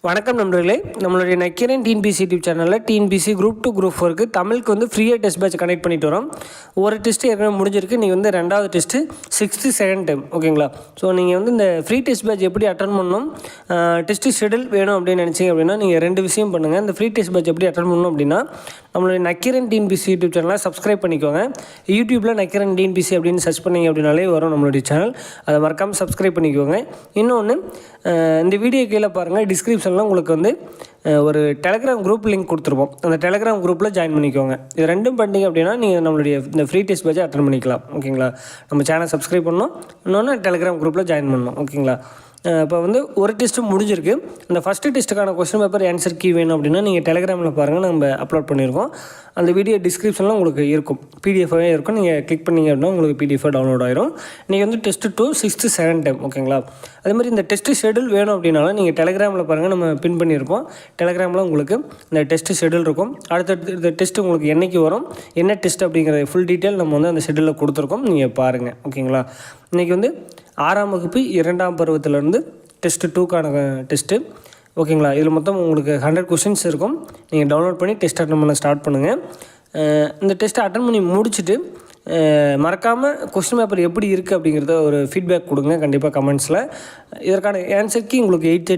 வணக்கம் நண்பர்களே, நம்மளுடைய நக்கீரன் டிஎன்பிசி யூடியூப் சேனலில் டிஎன்பிசி குரூப் 2 குரூப் 4க்கு தமிழுக்கு வந்து ஃப்ரீயாக டெஸ்ட் பேட்ச் கனெக்ட் பண்ணிட்டு வரோம். ஒரு டெஸ்ட்டு ஏற்கனவே முடிஞ்சிருக்கு. நீங்கள் வந்து ரெண்டாவது டெஸ்ட்டு 6th செகண்ட் டைம் ஓகேங்களா. ஸோ நீங்கள் வந்து இந்த ஃப்ரீ டெஸ்ட் பேட்ச் எப்படி அட்டன் பண்ணணும், டெஸ்ட்டு ஷெடியூல் வேணும் அப்படின்னு நினச்சிங்க அப்படின்னா நீங்கள் ரெண்டு விஷயம் பண்ணுங்கள். இந்த ஃப்ரீ டெஸ்ட் பேட்ச் எப்படி அட்டன் பண்ணணும் அப்படின்னா நம்மளுடைய நக்கீரன் டிஎன்பிசி யூடியூப் சேனலை சப்ஸ்கிரைப் பண்ணிக்கோங்க. யூடியூப்பில் நக்கீரன் டிஎன்பிசி அப்படின்னு சர்ச் பண்ணிங்க அப்படின்னாலே வரும் நம்மளுடைய சேனல். அதை மறக்காமல் சப்ஸ்கிரைப் பண்ணிக்கோங்க. இன்னொன்று, இந்த வீடியோ கீழே பாருங்கள், டிஸ்கிரிப்ஷனில் உங்களுக்கு வந்து ஒரு டெலகிராம் குரூப் லிங்க் கொடுத்துருப்போம். அந்த டெலகிராம் குரூப்பில் ஜாயின் பண்ணிக்கோங்க. இது ரெண்டும் பண்ணிங்க அப்படின்னா நீங்கள் நம்மளுடைய இந்த ஃப்ரீ டெஸ்ட் பேட்சை அட்டன் பண்ணிக்கலாம் ஓகேங்களா. நம்ம சேனல் சப்ஸ்கிரைப் பண்ணணும், இன்னொன்று டெலகிராம் குரூப்பில் ஜாயின் பண்ணணும் ஓகேங்களா. இப்போ வந்து ஒரு டெஸ்ட்டு முடிஞ்சிருக்கு. அந்த ஃபஸ்ட்டு டெஸ்ட்டுக்கான கொஸ்டின் பேப்பர் ஆன்சர் கீ வேணும் அப்படின்னா நீங்கள் டெலகிராமில் பாருங்கள், நம்ம அப்லோட் பண்ணியிருக்கோம். அந்த வீடியோ டிஸ்கிரிப்ஷனில் உங்களுக்கு இருக்கும், பிடிஎஃபாகவே இருக்கும். நீங்கள் கிளிக் பண்ணிங்க அப்படின்னா உங்களுக்கு பிடிஎஃபாக டவுன்லோட் ஆயிரும். நீங்கள் வந்து டெஸ்ட்டு 2 6th செகண்ட் டைம் ஓகேங்களா. அதே மாதிரி இந்த டெஸ்ட்டு ஷெடியூல் வேணும் அப்படின்னாலும் நீங்கள் டெலகிராமில் பாருங்கள், நம்ம பின் பண்ணியிருப்போம். டெலகிராமில் உங்களுக்கு இந்த டெஸ்ட்டு ஷெடியூல் இருக்கும். அடுத்த இந்த டெஸ்ட்டு உங்களுக்கு என்றைக்கு வரும், என்ன டெஸ்ட் அப்படிங்கிற ஃபுல் டீட்டெயில் நம்ம வந்து அந்த ஷெடியூலில் கொடுத்துருக்கோம். நீங்கள் பாருங்கள் ஓகேங்களா. இன்றைக்கி வந்து 6ஆம் வகுப்பு 2ஆம் பருவத்திலேருந்து டெஸ்ட்டு 2க்கான டெஸ்ட்டு ஓகேங்களா. இதில் மொத்தம் உங்களுக்கு 100 கொஷின்ஸ் இருக்கும். நீங்கள் டவுன்லோட் பண்ணி டெஸ்ட் அட்டன் பண்ண ஸ்டார்ட் பண்ணுங்கள். இந்த டெஸ்ட்டை அட்டன் பண்ணி முடிச்சுட்டு மறக்காமல் கொஸ்டின் பேப்பர் எப்படி இருக்குது அப்படிங்கிறத ஒரு ஃபீட்பேக் கொடுங்க கண்டிப்பாக கமெண்ட்ஸில். இதற்கான ஆன்சர் கீ உங்களுக்கு 8:30